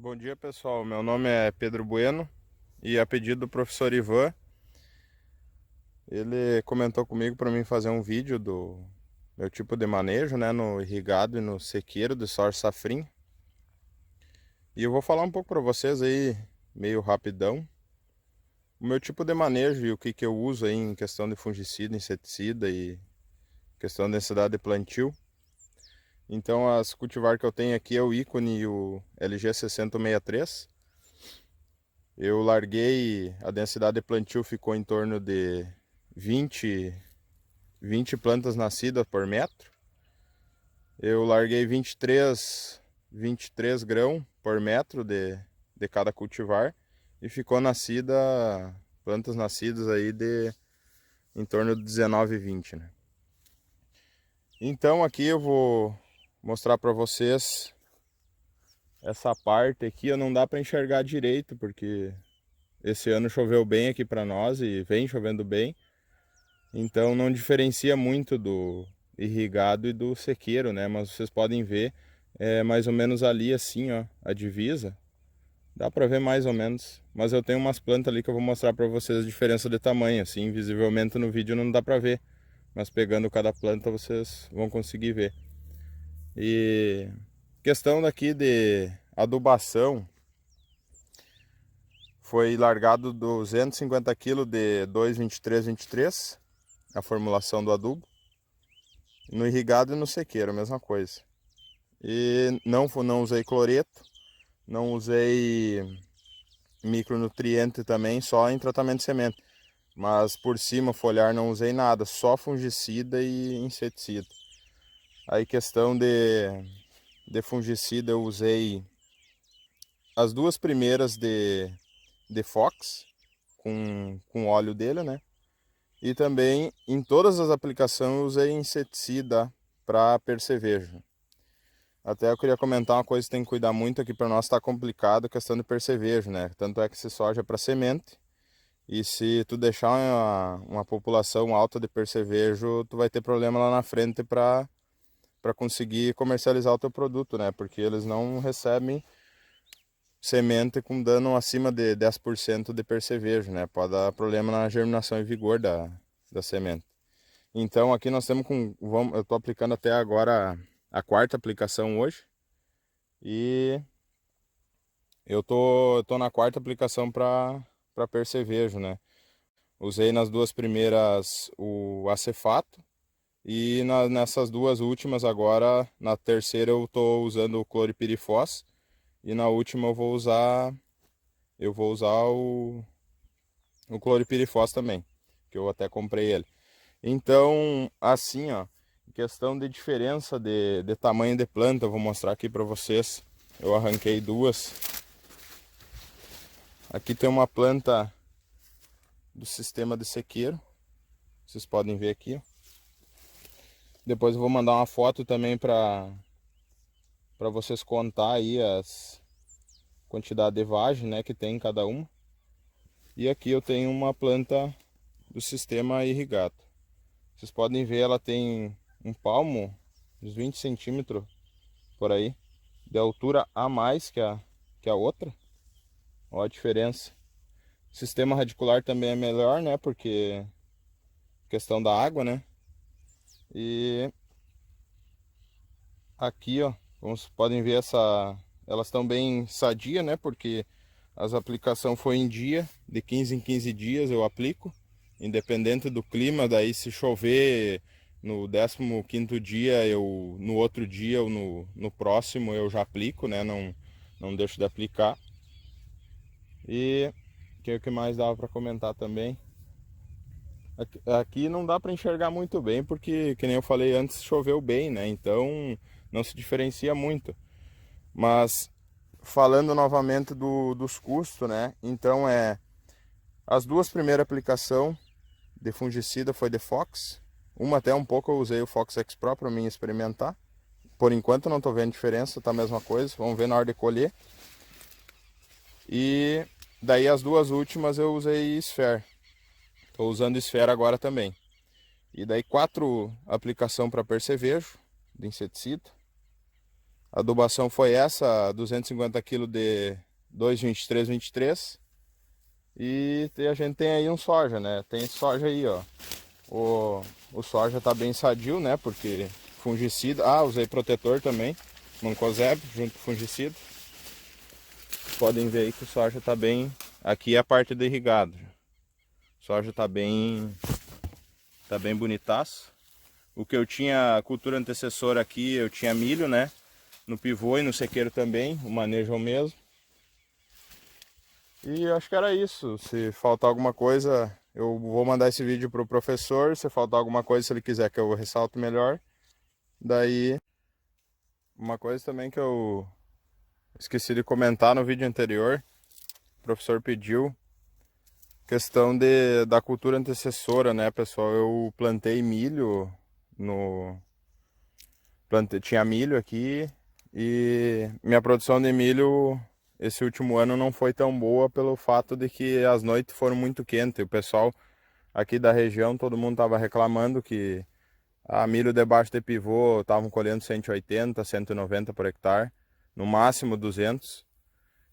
Bom dia, pessoal. Meu nome é Pedro Bueno e a pedido do professor Ivan, ele comentou comigo para mim fazer um vídeo do meu tipo de manejo, né, no irrigado e no sequeiro de soja safrinha. E eu vou falar um pouco para vocês aí, meio rapidão, o meu tipo de manejo e o que eu uso aí em questão de fungicida, inseticida e questão de densidade de plantio. Então, as cultivar que eu tenho aqui é o Ícone e o LG 6063. Eu larguei, a densidade de plantio ficou em torno de 20 plantas nascidas por metro. Eu larguei 23 grãos por metro de cada cultivar e ficou plantas nascidas aí de em torno de 19, 20, né? Então aqui eu vou mostrar para vocês essa parte aqui, não dá para enxergar direito porque esse ano choveu bem aqui para nós e vem chovendo bem. Então não diferencia muito do irrigado e do sequeiro, né? Mas vocês podem ver mais ou menos ali assim, ó, a divisa. Dá para ver mais ou menos. Mas eu tenho umas plantas ali que eu vou mostrar para vocês a diferença de tamanho, assim, visivelmente no vídeo não dá para ver, mas pegando cada planta vocês vão conseguir ver. E questão daqui de adubação, foi largado 250 kg de 2,23,23, a formulação do adubo. No irrigado e no sequeiro, a mesma coisa. E não usei cloreto, não usei micronutriente também, só em tratamento de semente. Mas por cima, foliar, não usei nada, só fungicida e inseticida. Aí questão de fungicida, eu usei as duas primeiras de Fox, com óleo dele, né? E também em todas as aplicações eu usei inseticida para percevejo. Até eu queria comentar uma coisa que tem que cuidar muito aqui para nós, está complicado a questão de percevejo, né? Tanto é que esse soja é para semente, e se tu deixar uma população alta de percevejo, tu vai ter problema lá na frente para conseguir comercializar o teu produto, né? Porque eles não recebem semente com dano acima de 10% de percevejo, né? Pode dar problema na germinação e vigor da semente. Então aqui nós temos eu estou aplicando até agora a quarta aplicação hoje. E eu tô na quarta aplicação para percevejo, né? Usei nas duas primeiras o acefato e nessas duas últimas agora, na terceira eu tô usando o cloripirifos e na última eu vou usar o cloripirifos também, que eu até comprei ele. Então, assim, ó, em questão de diferença de tamanho de planta, eu vou mostrar aqui para vocês. Eu arranquei duas. Aqui tem uma planta do sistema de sequeiro. Vocês podem ver aqui. Depois eu vou mandar uma foto também para vocês contar aí as quantidade de vagem, né, que tem em cada uma. E aqui eu tenho uma planta do sistema irrigado. Vocês podem ver, ela tem um palmo, uns 20 centímetros por aí, de altura a mais que a outra. Olha a diferença. O sistema radicular também é melhor, né, porque questão da água, né. E aqui, ó, como vocês podem ver, elas estão bem sadias, né? Porque as aplicações foi em dia, de 15 em 15 dias eu aplico, independente do clima. Daí se chover no 15º dia, no outro dia ou no próximo eu já aplico, né? Não deixo de aplicar. E o que mais dava para comentar também? Aqui não dá para enxergar muito bem porque, que nem eu falei antes, choveu bem, né? Então não se diferencia muito. Mas falando novamente dos custos, né? Então as duas primeiras aplicações de fungicida foi de Fox. Uma até um pouco eu usei o Fox X Pro para mim experimentar. Por enquanto não estou vendo diferença, tá a mesma coisa. Vamos ver na hora de colher. E daí as duas últimas eu usei Sphere. Estou usando Sphere agora também. E daí 4 aplicação para percevejo de inseticida. A adubação foi essa, 250 kg de 2,23,23. E a gente tem aí um soja, né? Tem esse soja aí, ó. O soja tá bem sadio, né? Porque fungicida. Ah, usei protetor também. Mancozeb junto com fungicida. Podem ver aí que o soja tá bem. Aqui é a parte do irrigado. O soja tá bem bonitaço. O que eu tinha, cultura antecessora aqui, eu tinha milho, né? No pivô e no sequeiro também, o manejo é o mesmo. E acho que era isso. Se faltar alguma coisa, eu vou mandar esse vídeo pro professor. Se faltar alguma coisa, se ele quiser que eu ressalte melhor. Daí, uma coisa também que eu esqueci de comentar no vídeo anterior, o professor pediu, questão da cultura antecessora, né, pessoal? Eu plantei milho tinha milho aqui e minha produção de milho esse último ano não foi tão boa pelo fato de que as noites foram muito quentes. O pessoal aqui da região, todo mundo estava reclamando que milho debaixo de pivô estavam colhendo 180, 190 por hectare, no máximo 200,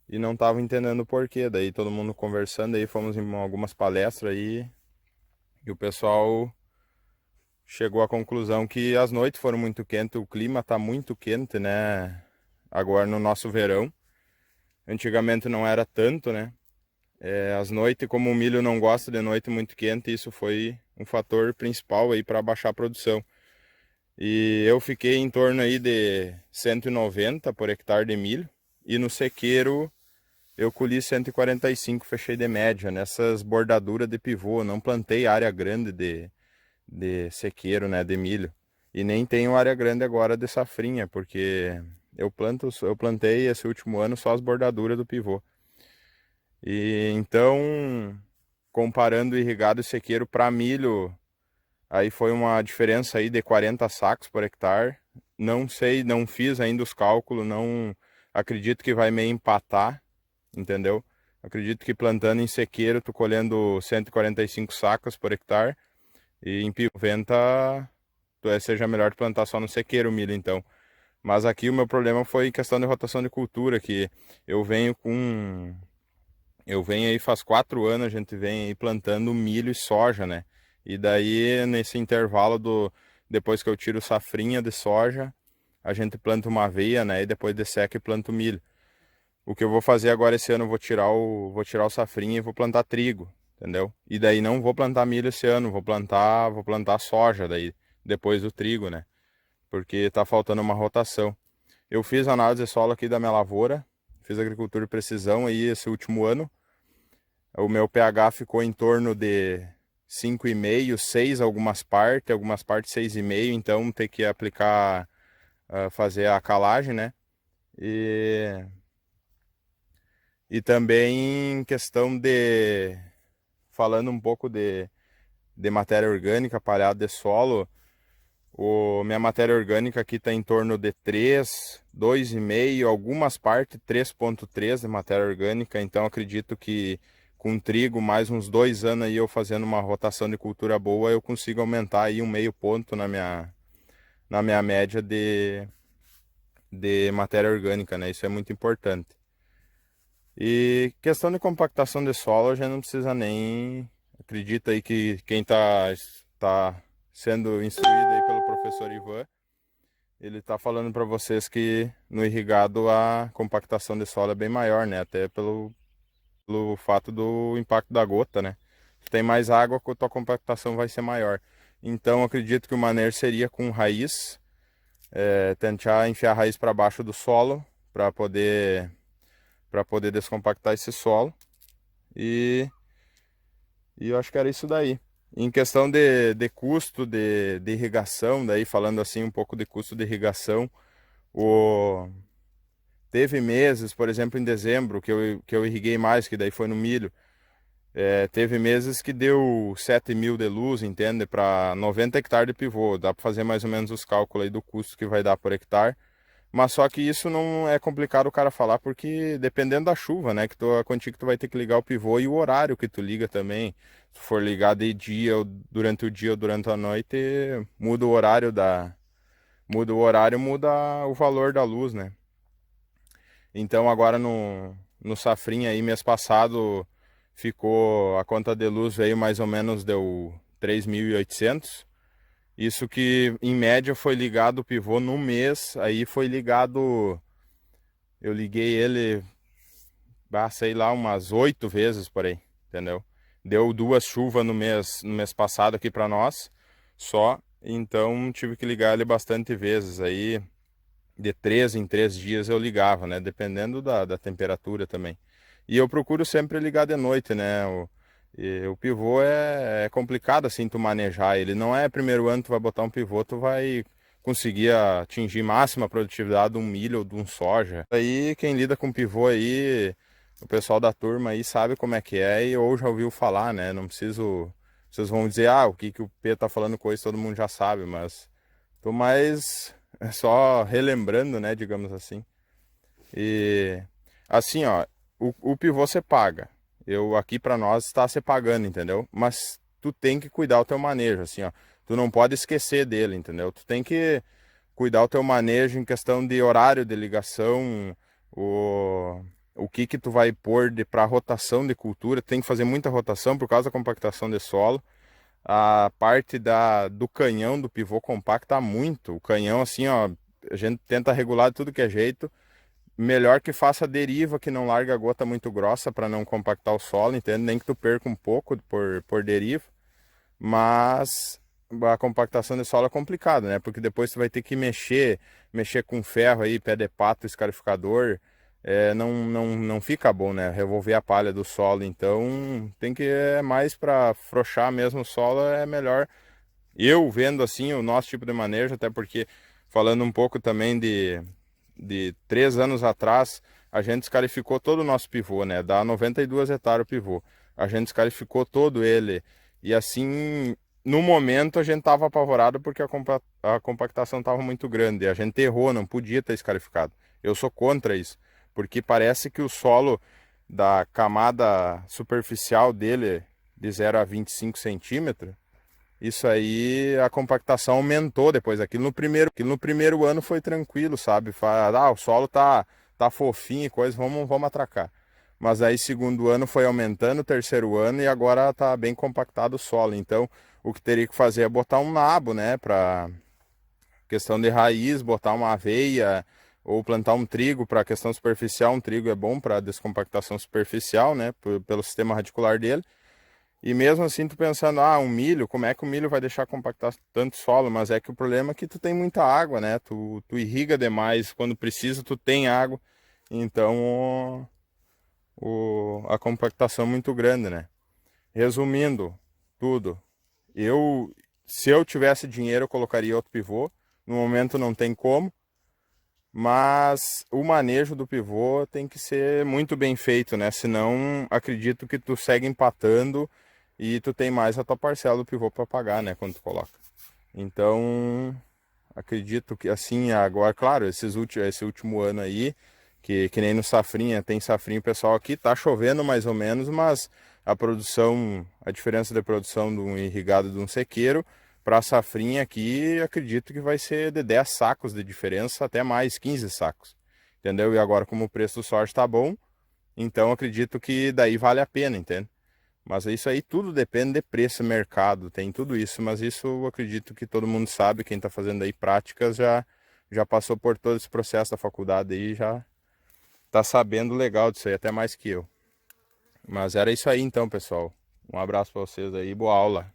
e não estavam entendendo o porquê. Daí todo mundo conversando, aí fomos em algumas palestras aí, e o pessoal chegou à conclusão que as noites foram muito quentes, o clima está muito quente, né? Agora no nosso verão. Antigamente não era tanto, né? As noites, como o milho não gosta de noite muito quente, isso foi um fator principal aí para baixar a produção. E eu fiquei em torno aí de 190 por hectare de milho, e no sequeiro eu colhi 145, fechei de média nessas bordaduras de pivô. Não plantei área grande de sequeiro, né, de milho. E nem tenho área grande agora de safrinha, porque eu plantei esse último ano só as bordaduras do pivô. E então, comparando irrigado e sequeiro para milho, aí foi uma diferença aí de 40 sacos por hectare. Não sei, não fiz ainda os cálculos, não acredito que vai meio empatar, entendeu? Acredito que plantando em sequeiro, tô colhendo 145 sacos por hectare, e em piventa seja melhor plantar só no sequeiro o milho, então. Mas aqui o meu problema foi questão de rotação de cultura, que eu venho com... Eu venho aí faz 4 anos, a gente vem aí plantando milho e soja, né? E daí, nesse intervalo depois que eu tiro safrinha de soja, a gente planta uma aveia, né? E depois desseca e planta o milho. O que eu vou fazer agora esse ano, eu vou tirar o safrinha e vou plantar trigo, entendeu? E daí não vou plantar milho esse ano, vou plantar soja daí, depois do trigo, né? Porque tá faltando uma rotação. Eu fiz análise de solo aqui da minha lavoura, fiz agricultura de precisão aí esse último ano. O meu pH ficou em torno de 5,5, 6 algumas partes 6,5, então tem que aplicar, fazer a calagem, né? E também questão falando um pouco de matéria orgânica, palhada de solo, minha matéria orgânica aqui está em torno de 3, 2,5, algumas partes 3,3 de matéria orgânica, então acredito que com trigo, mais uns 2 anos aí eu fazendo uma rotação de cultura boa, eu consigo aumentar aí um meio ponto na minha média de matéria orgânica, né? Isso é muito importante. E questão de compactação de solo, a gente não precisa nem... Acredita aí que quem tá sendo instruído aí pelo professor Ivan, ele tá falando para vocês que no irrigado a compactação de solo é bem maior, né? Até pelo fato do impacto da gota, né? Se tem mais água, a tua compactação vai ser maior. Então, acredito que o manejo seria com raiz, tentar enfiar a raiz para baixo do solo, para poder descompactar esse solo. E eu acho que era isso daí. Em questão de custo de irrigação, daí falando assim um pouco de custo de irrigação, teve meses, por exemplo, em dezembro, que eu irriguei mais, que daí foi no milho. Teve meses que deu 7.000 de luz, entende? Para 90 hectares de pivô. Dá para fazer mais ou menos os cálculos aí do custo que vai dar por hectare. Mas só que isso não é complicado o cara falar, porque dependendo da chuva, né? A quantia que tu vai ter que ligar o pivô e o horário que tu liga também. Se for ligar de dia, ou durante o dia ou durante a noite, muda o horário, muda o valor da luz, né? Então agora no safrinha aí, mês passado, ficou, a conta de luz veio mais ou menos, deu 3.800. Isso que em média foi ligado o pivô no mês, aí foi ligado, eu liguei ele, sei lá, umas 8 vezes por aí, entendeu? Deu 2 chuvas no mês passado aqui para nós, só, então tive que ligar ele bastante vezes, aí de 3 em 3 dias eu ligava, né? Dependendo da temperatura também. E eu procuro sempre ligar de noite, né? O pivô é complicado assim tu manejar. Ele não é primeiro ano tu vai botar um pivô, tu vai conseguir atingir máxima produtividade de um milho ou de um soja. Aí quem lida com pivô aí, o pessoal da turma aí sabe como é que é e ou já ouviu falar, né? Não preciso. Vocês vão dizer, o que o P tá falando coisa, todo mundo já sabe, mas tô mais só relembrando, né, digamos assim. E assim, ó, o pivô você paga. Eu aqui para nós está se pagando, entendeu? Mas tu tem que cuidar o teu manejo, assim, ó. Tu não pode esquecer dele, entendeu? Tu tem que cuidar o teu manejo em questão de horário de ligação, o que tu vai pôr para rotação de cultura. Tem que fazer muita rotação por causa da compactação de solo. A parte do canhão do pivô compacta muito. O canhão, assim, ó, a gente tenta regular de tudo que é jeito. Melhor que faça deriva, que não larga a gota muito grossa para não compactar o solo, entende? Nem que tu perca um pouco por deriva. Mas a compactação de solo é complicada, né? Porque depois tu vai ter que mexer com ferro aí, pé de pato, escarificador. Não fica bom, né? Revolver a palha do solo. Então tem que mais para frouxar mesmo o solo é melhor. Eu vendo assim o nosso tipo de manejo, até porque falando um pouco também de 3 anos atrás, a gente descalificou todo o nosso pivô, né? Dá 92 hectares o pivô. A gente descalificou todo ele. E assim, no momento a gente estava apavorado porque a compactação estava muito grande. A gente errou, não podia ter escarificado. Eu sou contra isso, porque parece que o solo da camada superficial dele, de 0 a 25 centímetros, isso aí, a compactação aumentou depois. Aquilo no primeiro ano foi tranquilo, sabe? O solo tá fofinho e coisa, vamos atracar. Mas aí, segundo ano foi aumentando, terceiro ano, e agora tá bem compactado o solo. Então, o que teria que fazer é botar um nabo, né? Pra questão de raiz, botar uma aveia ou plantar um trigo para questão superficial. Um trigo é bom para descompactação superficial, né? Pelo sistema radicular dele. E mesmo assim, tu pensando, um milho, como é que o milho vai deixar compactar tanto solo? Mas é que o problema é que tu tem muita água, né? Tu irriga demais, quando precisa tu tem água, então a compactação é muito grande, né? Resumindo tudo, se eu tivesse dinheiro, eu colocaria outro pivô. No momento não tem como, mas o manejo do pivô tem que ser muito bem feito, né? Senão, acredito que tu segue empatando e tu tem mais a tua parcela do pivô para pagar, né? Quando tu coloca. Então, acredito que assim, agora, claro, esse último ano aí, que nem no Safrinha, tem Safrinha, o pessoal aqui tá chovendo mais ou menos, mas a diferença de produção de um irrigado e de um sequeiro, para a Safrinha aqui, acredito que vai ser de 10 sacos de diferença, até mais, 15 sacos, entendeu? E agora, como o preço do soja tá bom, então acredito que daí vale a pena, entende? Mas isso aí tudo depende de preço, mercado, tem tudo isso, mas isso eu acredito que todo mundo sabe, quem está fazendo aí práticas já passou por todo esse processo da faculdade aí, já está sabendo legal disso aí, até mais que eu. Mas era isso aí então, pessoal. Um abraço para vocês aí, boa aula.